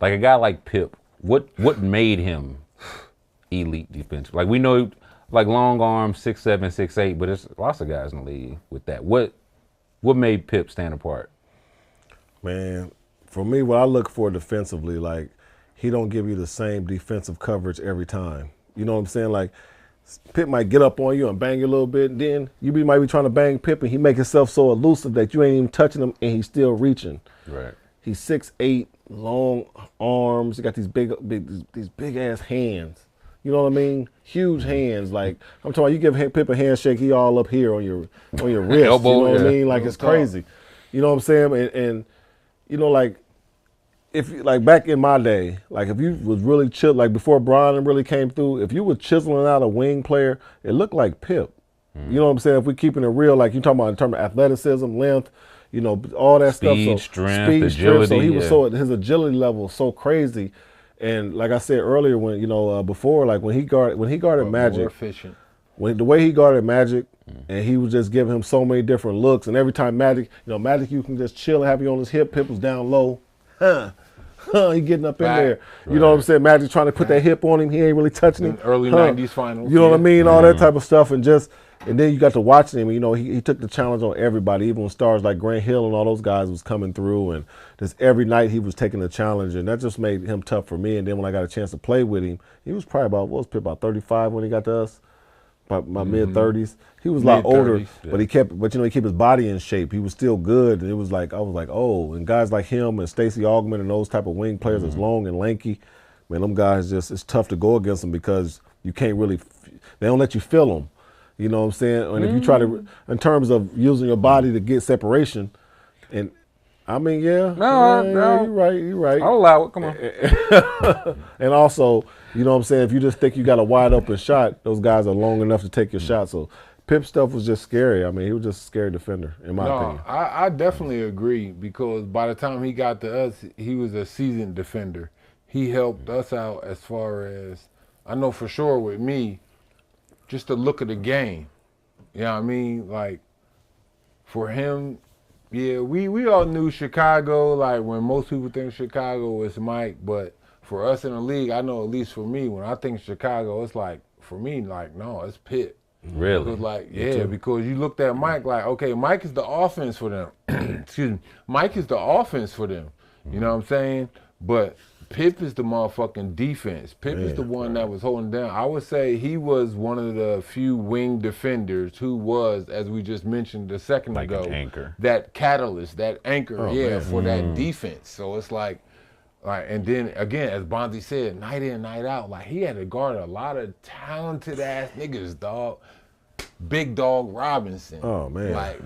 Like a guy like Pip, what made him elite defensive? Like we know, like long arms, 6'7", 6'8", but there's lots of guys in the league with that. What made Pip stand apart? Man, for me, what I look for defensively, like he don't give you the same defensive coverage every time. You know what I'm saying? Like Pip might get up on you and bang you a little bit, and then might be trying to bang Pip, and he make himself so elusive that you ain't even touching him, and he's still reaching. Right. He's 6'8", long arms. He got these big ass hands. You know what I mean? Huge hands. Like I'm talking, you give Pip a handshake, he all up here on your wrist. Elbow, you know what I yeah. mean? Like it's crazy. You know what I'm saying? And you know, like if like back in my day, like if you was really chill, like before Brian really came through, if you were chiseling out a wing player, it looked like Pip. You know what I'm saying? If we keeping it real, like you talking about in terms of athleticism, length, you know, all that speed, stuff. Strength, agility. So he was his agility level was so crazy. And like I said earlier, when before, like when he guarded Magic, more efficient. The way he guarded Magic, and he was just giving him so many different looks. And every time Magic, you can just chill and have you on his hip. Pip was down low, he getting up in there. You know what I'm saying? Magic trying to put that hip on him. He ain't really touching him. Early '90s finals. You know what I mean? All that type of stuff, and then you got to watching him. You know, he took the challenge on everybody, even when stars like Grant Hill and all those guys was coming through. And just every night he was taking the challenge, and that just made him tough for me. And then when I got a chance to play with him, he was probably about 35 when he got to us, about my mid-30s. He was a lot older, yeah. but he kept his body in shape. He was still good, and it was like I was like, oh. And guys like him and Stacey Augmon and those type of wing players that's long and lanky, man, them guys it's tough to go against them because you can't really, they don't let you feel them. You know what I'm saying? And if you try to, in terms of using your body to get separation, and I mean, No, you're right. I'll allow it. Come on. And also, you know what I'm saying? If you just think you got a wide open shot, those guys are long enough to take your shot. So Pip's stuff was just scary. I mean, he was just a scary defender, in my opinion. I definitely agree because by the time he got to us, he was a seasoned defender. He helped us out as far as, I know for sure with me, just the look of the game. You know what I mean? Like, for him, yeah, we all knew Chicago, like when most people think Chicago is Mike, but for us in the league, I know at least for me, when I think Chicago, it's like, for me, like, no, it's Pitt. Really? Because like, yeah, because you looked at Mike like, okay, Mike is the offense for them. Excuse me. Mike is the offense for them. You know what I'm saying? But Pip is the motherfucking defense. Pip is the one that was holding down. I would say he was one of the few wing defenders who was, as we just mentioned a second ago, an anchor. That catalyst, that anchor, for that defense. So it's like, and then again, as Bonzi said, night in, night out, like he had to guard a lot of talented ass niggas, dog. Big Dog Robinson. Oh man. Like,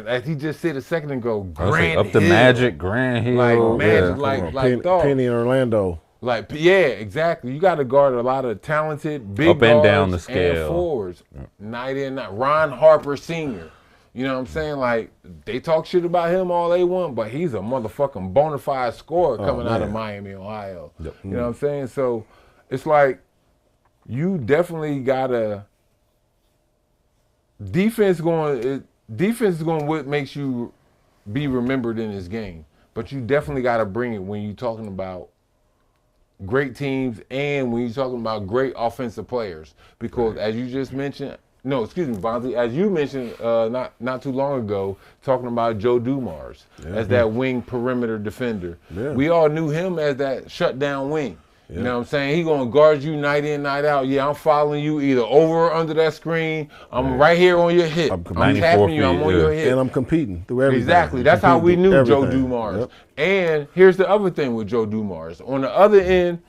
as he just said a second ago, Grant up the Hill. Magic, Grant Hill. Like Magic, like dog. Penny in Orlando. Like, yeah, exactly. You got to guard a lot of talented big up and down the guards scale and forwards. Night in, night. Ron Harper Sr. You know what I'm saying? Like, they talk shit about him all they want, but he's a motherfucking bona fide scorer coming out of Miami, Ohio. Yep. You know what I'm saying? So it's like you definitely gotta defense is going what makes you be remembered in this game. But you definitely gotta bring it when you're talking about great teams and when you're talking about great offensive players. Because as you just mentioned, Bonzi, as you mentioned not too long ago, talking about Joe Dumars as that wing perimeter defender. Yeah. We all knew him as that shutdown wing. Yeah. You know what I'm saying? He gonna guard you night in, night out. Yeah, I'm following you either over or under that screen. I'm right here on your hip. I'm tapping you, I'm on your hip. And I'm competing through everything. Exactly. That's how we knew Joe Dumars. Yep. And here's the other thing with Joe Dumars. On the other end,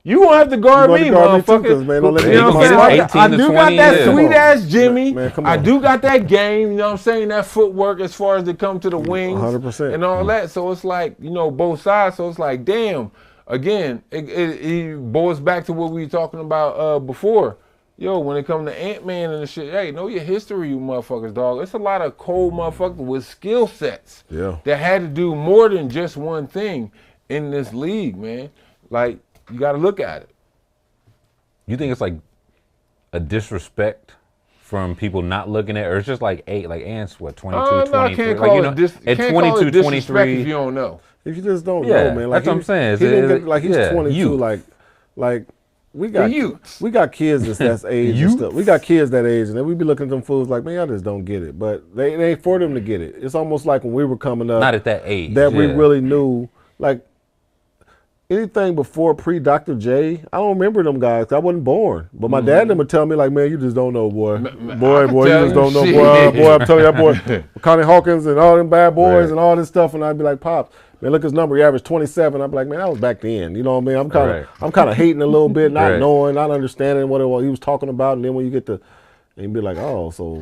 you gonna have to guard me, motherfucker. I do got that sweet ass Jimmy. I do got that game. You know what I'm saying? That footwork as far as they come to the wings 100%. and all that. So it's like, both sides. So it's like, damn. Again, it boils back to what we were talking about before. Yo, when it comes to Ant-Man and the shit, hey, know your history, you motherfuckers, dog. It's a lot of cold motherfuckers with skill sets that had to do more than just one thing in this league, man. Like, you got to look at it. You think it's like a disrespect from people not looking at it, or it's just like Ant's 22, 23? No, I can't call it disrespect if you don't know. If you just don't Yeah, know, man. Like that's what I'm saying. He didn't get, It- like he's yeah, 22. youth. Like we got youths. we got kids that's age and Youth. stuff. We got kids that age, and then we be looking at them fools like, man, y'all just don't get it. But they ain't for them to get it. It's almost like when we were coming up, Not at that age. that we yeah. really knew, like anything before pre-Dr. J, I don't remember them guys 'cause I wasn't born. But my dad and them would tell me like, man, you just don't know, boy. Boy, can you tell just you don't know, shit. boy, I'm telling you, that boy, Connie Hawkins and all them bad boys Right. and all this stuff. And I'd be like, Pops, man, look his number, he averaged 27. I'd be like, man, that was back then. You know what I mean? I'm kind of hating a little bit, not Right. knowing, not understanding what it was he was talking about. And then when you get to, and you'd be like, oh, so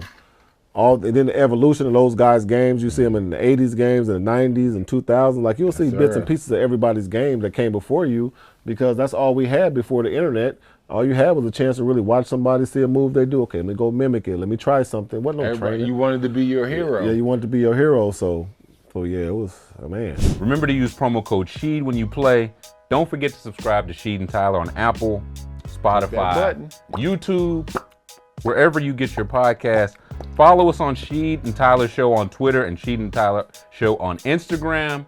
and then the evolution of those guys' games, you see them in the 80s games and the 90s and 2000s. Like you'll see bits and pieces of everybody's game that came before you because that's all we had before the internet. All you had was a chance to really watch somebody, see a move they do. Okay, let me go mimic it. Let me try something. Wasn't no Everybody, training. you wanted to be your hero. Yeah, you wanted to be your hero. So yeah, it was man. Remember to use promo code Sheed when you play. Don't forget to subscribe to Sheed and Tyler on Apple, Spotify, button. YouTube, wherever you get your podcast. Follow us on Sheed and Tyler Show on Twitter and Sheed and Tyler Show on Instagram.